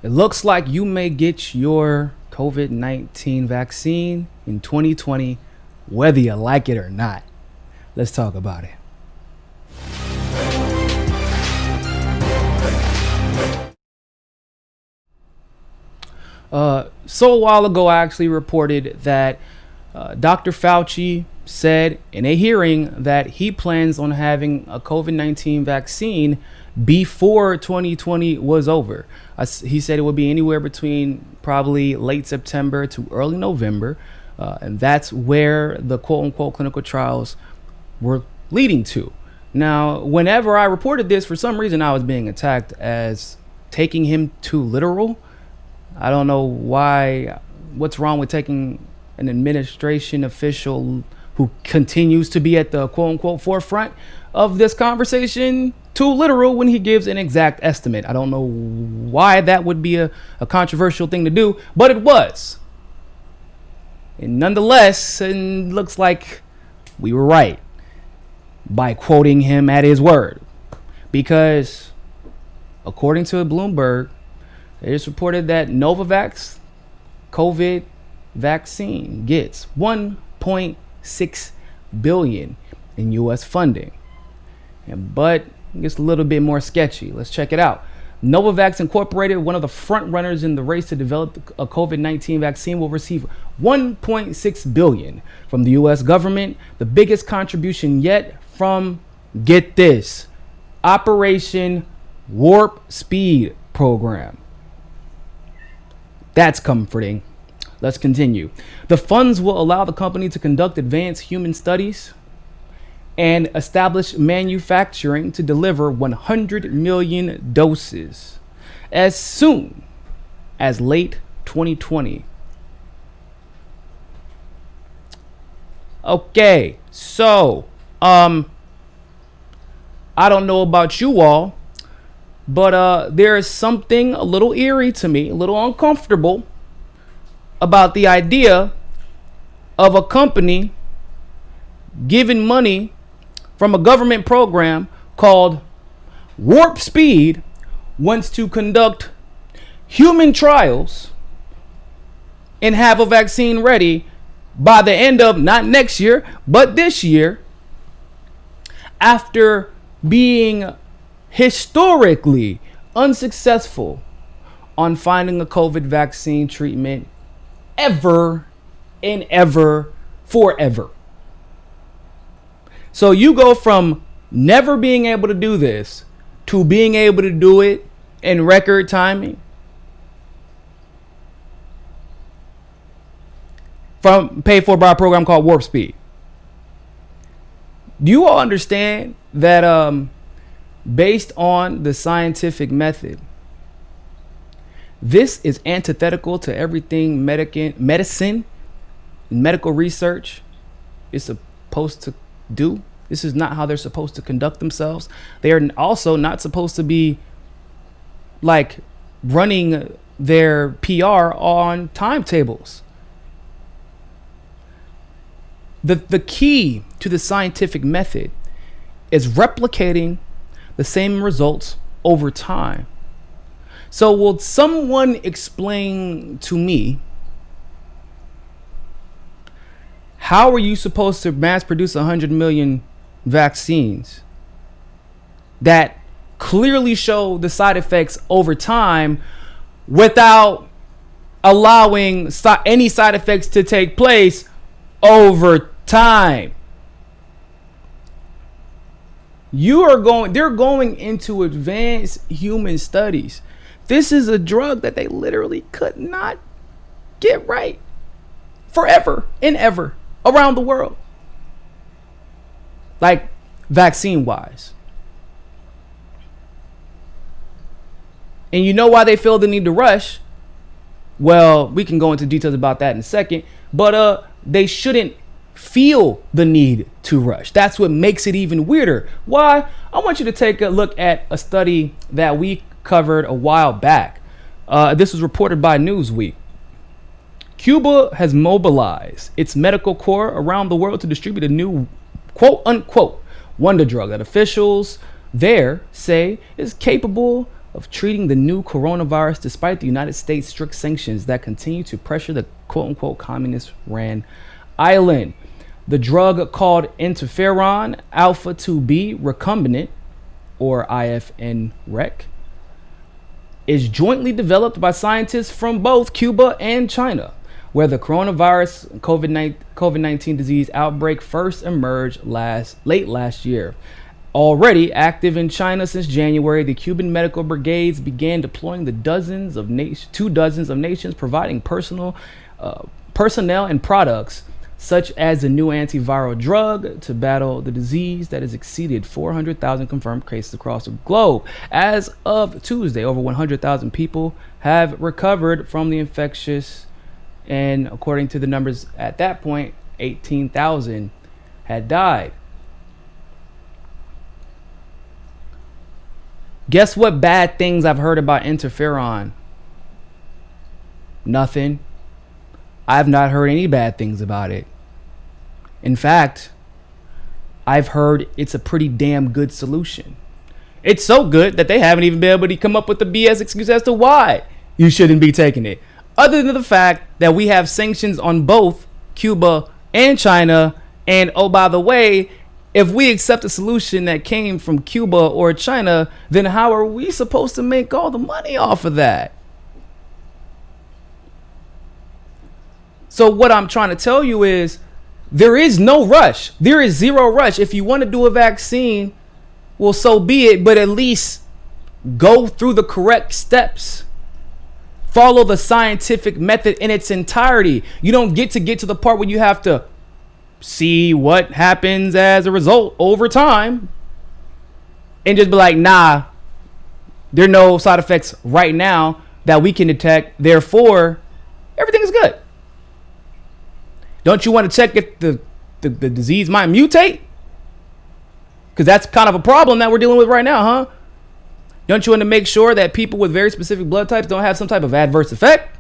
It looks like you may get your COVID-19 vaccine in 2020, whether you like it or not. Let's talk about it. So a while ago, I actually reported that Dr. Fauci said in a hearing that he plans on having a COVID-19 vaccine before 2020 was over. He said it would be anywhere between probably late September to early November. And that's where the quote unquote clinical trials were leading to. Now, whenever I reported this, for some reason, I was being attacked as taking him too literal. I don't know why. What's wrong with taking an administration official who continues to be at the quote unquote forefront of this conversation too literal when he gives an exact estimate? I don't know why that would be a controversial thing to do, but it was. And nonetheless, it looks like we were right by quoting him at his word. Because according to Bloomberg, it is reported that Novavax COVID vaccine gets $1.6 billion in U.S. funding. But it gets a little bit more sketchy. Let's check it out. Novavax Incorporated, one of the front runners in the race to develop a COVID-19 vaccine, will receive $1.6 billion from the U.S. government, the biggest contribution yet from, get this, Operation Warp Speed program. That's comforting. Let's continue. The funds will allow the company to conduct advanced human studies and establish manufacturing to deliver 100 million doses as soon as late 2020. Okay, so I don't know about you all, but there is something a little eerie to me, a little uncomfortable about the idea of a company giving money from a government program called Warp Speed wants to conduct human trials and have a vaccine ready by the end of not next year, but this year, after being historically unsuccessful on finding a COVID vaccine treatment ever and ever forever. So you go from never being able to do this to being able to do it in record timing. From paid for by a program called Warp Speed. Do you all understand that based on the scientific method, this is antithetical to everything medicine and medical research is supposed to do? This is not how they're supposed to conduct themselves. They are also not supposed to be like running their PR on timetables. The key to the scientific method is replicating the same results over time. So will someone explain to me, how are you supposed to mass produce 100 million vaccines that clearly show the side effects over time without allowing any side effects to take place over time? They're going into advanced human studies. This is a drug that they literally could not get right forever and ever around the world. Like vaccine wise. And you know why they feel the need to rush? Well, we can go into details about that in a second, but they shouldn't feel the need to rush. That's what makes it even weirder. Why? I want you to take a look at a study that we covered a while back. This was reported by Newsweek. Cuba has mobilized its medical corps around the world to distribute a new quote unquote wonder drug that officials there say is capable of treating the new coronavirus despite the United States' strict sanctions that continue to pressure the quote-unquote communist-ran island. The drug called interferon alpha 2b recombinant, or IFN-REC, is jointly developed by scientists from both Cuba and China, where the coronavirus COVID-19 disease outbreak first emerged late last year. Already active in China since January, the Cuban medical brigades began deploying 2 dozens of nations, providing personnel and products such as the new antiviral drug to battle the disease that has exceeded 400,000 confirmed cases across the globe. As of Tuesday, over 100,000 people have recovered from the infectious, and according to the numbers at that point, 18,000 had died. Guess what bad things I've heard about interferon? Nothing. I've not heard any bad things about it. In fact, I've heard it's a pretty damn good solution. It's so good that they haven't even been able to come up with the BS excuse as to why you shouldn't be taking it. Other than the fact that we have sanctions on both Cuba and China. And oh, by the way, if we accept a solution that came from Cuba or China, then how are we supposed to make all the money off of that? So what I'm trying to tell you is there is no rush. There is zero rush. If you want to do a vaccine, well, so be it. But at least go through the correct steps. Follow the scientific method in its entirety. You don't get to the part where you have to see what happens as a result over time and just be like, nah, there are no side effects right now that we can detect. Therefore, everything is good. Don't you want to check if the disease might mutate? Because that's kind of a problem that we're dealing with right now, huh? Don't you want to make sure that people with very specific blood types don't have some type of adverse effect?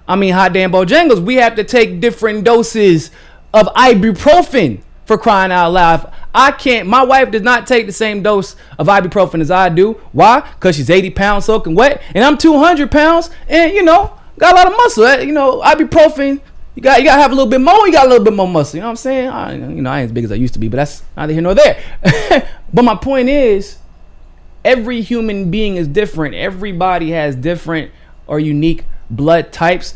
I mean, hot damn bojangles, we have to take different doses of ibuprofen, for crying out loud. My wife does not take the same dose of ibuprofen as I do. Why? Because she's 80 pounds soaking wet, and I'm 200 pounds, and, got a lot of muscle. Ibuprofen, you got to have a little bit more, you got a little bit more muscle. You know what I'm saying? I ain't as big as I used to be, but that's neither here nor there. But my point is, every human being is different. Everybody has different or unique blood types.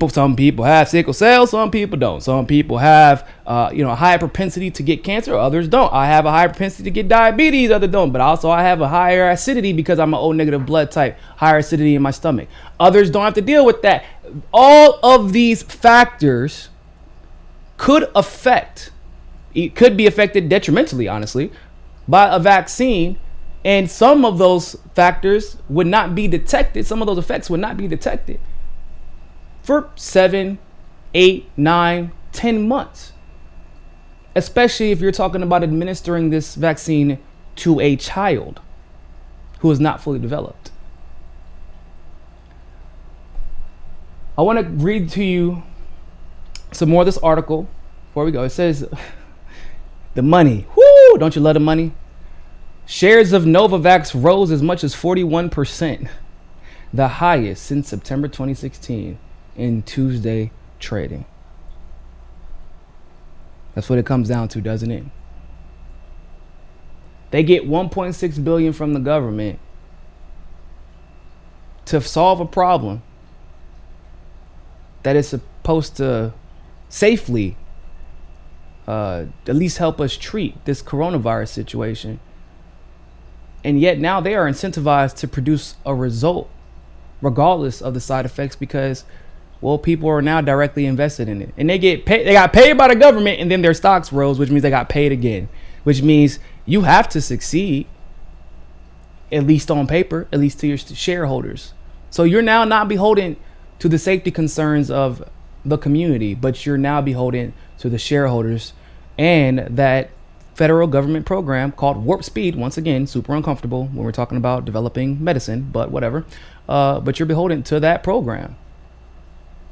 Some people have sickle cell, some people don't. Some people have a higher propensity to get cancer, others don't. I have a higher propensity to get diabetes, others don't. But also I have a higher acidity because I'm an O negative blood type, higher acidity in my stomach. Others don't have to deal with that. All of these factors could be affected detrimentally, honestly, by a vaccine. And some of those factors would not be detected. Some of those effects would not be detected for 7, 8, 9, 10 months. Especially if you're talking about administering this vaccine to a child who is not fully developed. I want to read to you some more of this article before we go. It says, the money. Whoo! Don't you love the money? Shares of Novavax rose as much as 41%, the highest since September 2016 in Tuesday trading. That's what it comes down to, doesn't it? They get $1.6 billion from the government to solve a problem that is supposed to safely at least help us treat this coronavirus situation. And yet now they are incentivized to produce a result regardless of the side effects because, well, people are now directly invested in it. And they got paid by the government, and then their stocks rose, which means they got paid again, which means you have to succeed, at least on paper, at least to your shareholders. So you're now not beholden to the safety concerns of the community, but you're now beholden to the shareholders and that federal government program called Warp Speed. Once again, super uncomfortable when we're talking about developing medicine, but whatever. But you're beholden to that program.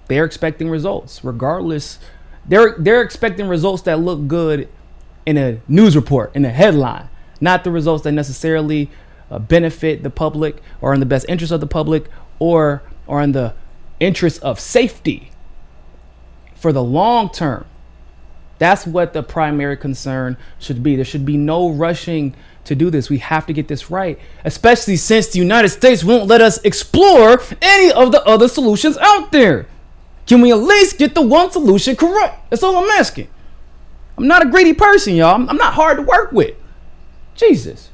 They're expecting results regardless. They're expecting results that look good in a news report, in a headline, not the results that necessarily benefit the public, or in the best interest of the public, or in the interest of safety for the long term. That's what the primary concern should be. There should be no rushing to do this. We have to get this right, especially since the United States won't let us explore any of the other solutions out there. Can we at least get the one solution correct? That's all I'm asking. I'm not a greedy person, y'all. I'm not hard to work with. Jesus.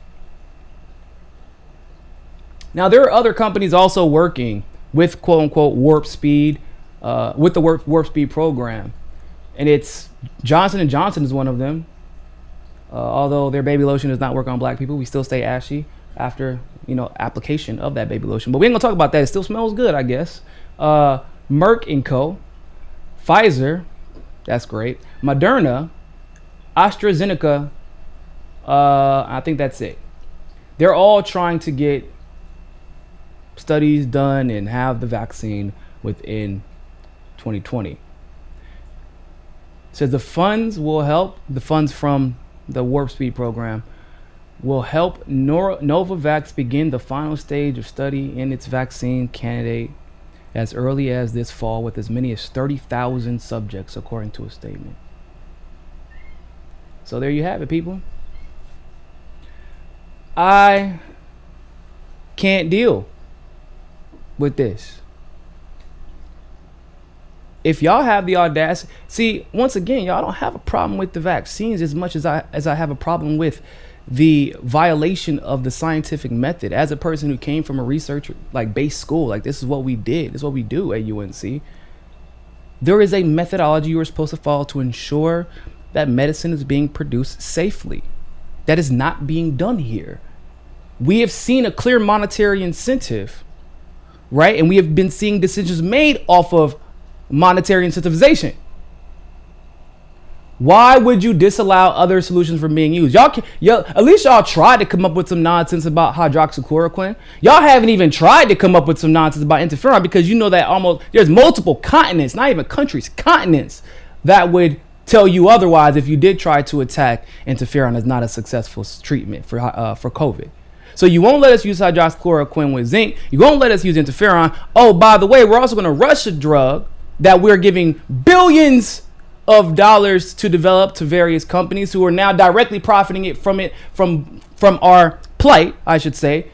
Now, there are other companies also working with quote unquote warp speed, with the warp speed program. And it's Johnson & Johnson is one of them. Although their baby lotion does not work on black people, we still stay ashy after, application of that baby lotion. But we ain't gonna talk about that. It still smells good, I guess. Merck & Co., Pfizer, that's great. Moderna, AstraZeneca, I think that's it. They're all trying to get studies done and have the vaccine within 2020. Says the funds will help, the funds from the Warp Speed program will help Novavax begin the final stage of study in its vaccine candidate as early as this fall with as many as 30,000 subjects, according to a statement. So there you have it, people. I can't deal with this. If y'all have the audacity, see, once again, y'all don't have a problem with the vaccines as much as I have a problem with the violation of the scientific method. As a person who came from a research based school, this is what we did, this is what we do at UNC. There is a methodology you are supposed to follow to ensure that medicine is being produced safely. That is not being done here. We have seen a clear monetary incentive, right? And we have been seeing decisions made off of monetary incentivization. Why would you disallow other solutions from being used? At least y'all tried to come up with some nonsense about hydroxychloroquine. Y'all haven't even tried to come up with some nonsense about interferon, because you know that there's multiple continents, not even countries, continents, that would tell you otherwise if you did try to attack interferon as not a successful treatment for COVID. So you won't let us use hydroxychloroquine with zinc. You won't let us use interferon. Oh, by the way, we're also going to rush a drug that we're giving billions of dollars to develop to various companies who are now directly profiting from our plight, I should say,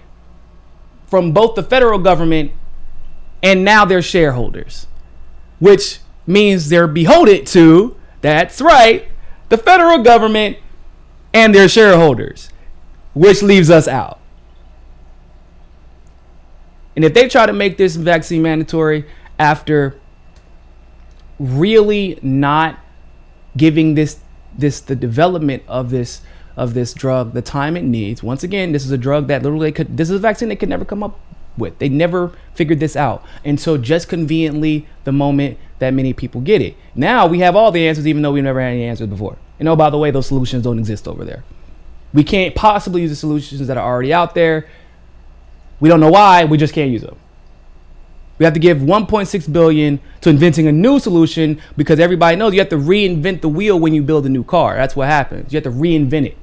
from both the federal government and now their shareholders, which means they're beholden to, that's right, the federal government and their shareholders, which leaves us out. And if they try to make this vaccine mandatory after really not giving the development of this drug the time it needs, once again, this is a drug that this is a vaccine they could never come up with. They never figured this out until just conveniently the moment that many people get it. Now we have all the answers, even though we've never had any answers before. And oh, by the way, those solutions don't exist over there. We can't possibly use the solutions that are already out there. We don't know why, we just can't use them. We have to give 1.6 billion to inventing a new solution, because everybody knows you have to reinvent the wheel when you build a new car. That's what happens. You have to reinvent it.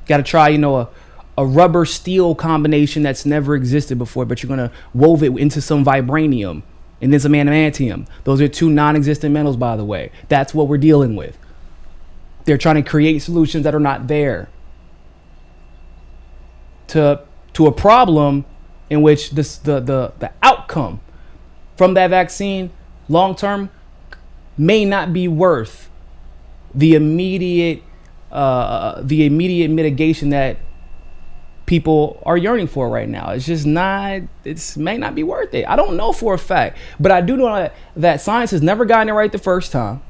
Got to try, a rubber steel combination that's never existed before, but you're going to wove it into some vibranium and then some adamantium. Those are two non-existent metals, by the way. That's what we're dealing with. They're trying to create solutions that are not there to a problem in which the outcome from that vaccine long term may not be worth the immediate mitigation that people are yearning for right now. It's just not. It may not be worth it. I don't know for a fact, but I do know that science has never gotten it right the first time.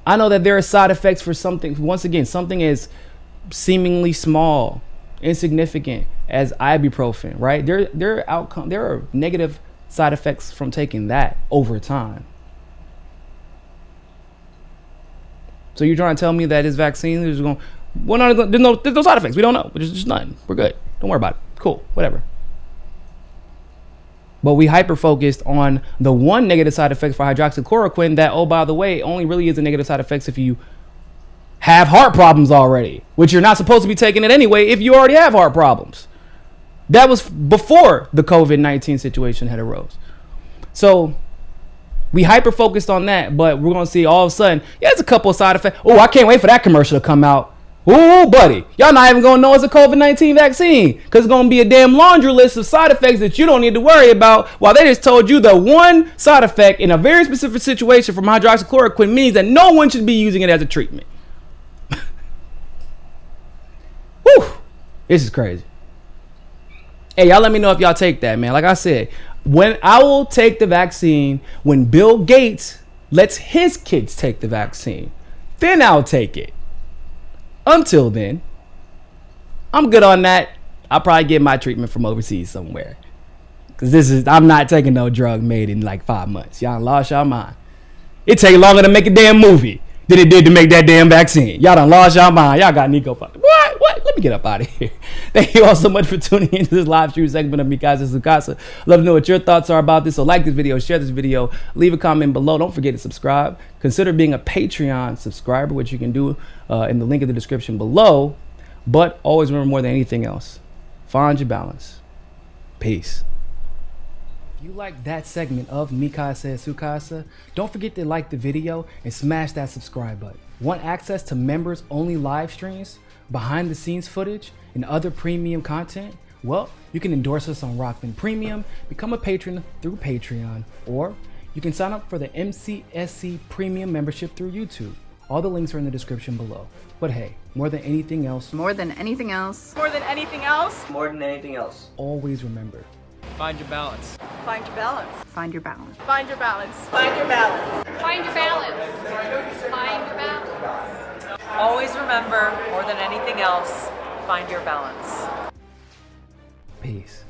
I know that there are side effects for something. Once again, something as seemingly small, insignificant as ibuprofen, right? There are negative side effects from taking that over time. So you're trying to tell me that this vaccine is going, there's no side effects. We don't know. There's just nothing. We're good. Don't worry about it. Cool. Whatever. But we hyper focused on the one negative side effect for hydroxychloroquine that, oh, by the way, only really is a negative side effects if you have heart problems already, which you're not supposed to be taking it anyway if you already have heart problems. That was before the COVID-19 situation had arose. So we hyper focused on that, but we're gonna see all of a sudden, yeah, it's a couple of side effects. Oh, I can't wait for that commercial to come out. Ooh, buddy, y'all not even gonna know it's a COVID-19 vaccine because it's gonna be a damn laundry list of side effects that you don't need to worry about, while they just told you the one side effect in a very specific situation from hydroxychloroquine means that no one should be using it as a treatment. Whew, this is crazy. Hey, y'all let me know if y'all take that, man. Like I said, when I will take the vaccine when Bill Gates lets his kids take the vaccine, then I'll take it. Until then, I'm good on that. I'll probably get my treatment from overseas somewhere. Because I'm not taking no drug made in like 5 months. Y'all lost y'all mind. It take longer to make a damn movie than it did to make that damn vaccine. Y'all done lost y'all mind. Y'all got Niko. What? Let me get up out of here. Thank you all so much for tuning into this live stream segment of Mikasa Sukasa. Love to know what your thoughts are about this. So like this video, share this video, leave a comment below. Don't forget to subscribe. Consider being a Patreon subscriber, which you can do in the link in the description below. But always remember, more than anything else, find your balance. Peace. If you like that segment of Mikasa Sukasa, don't forget to like the video and smash that subscribe button. Want access to members only live streams, behind the scenes footage, and other premium content? Well, you can endorse us on Rockman Premium, become a patron through Patreon, or you can sign up for the MCSC Premium membership through YouTube. All the links are in the description below. But hey, more than anything else, always remember, Find your balance. Find your balance. Find your balance. Find your balance. Find your balance. Find your balance. Find your balance. Always remember, more than anything else, find your balance. peace.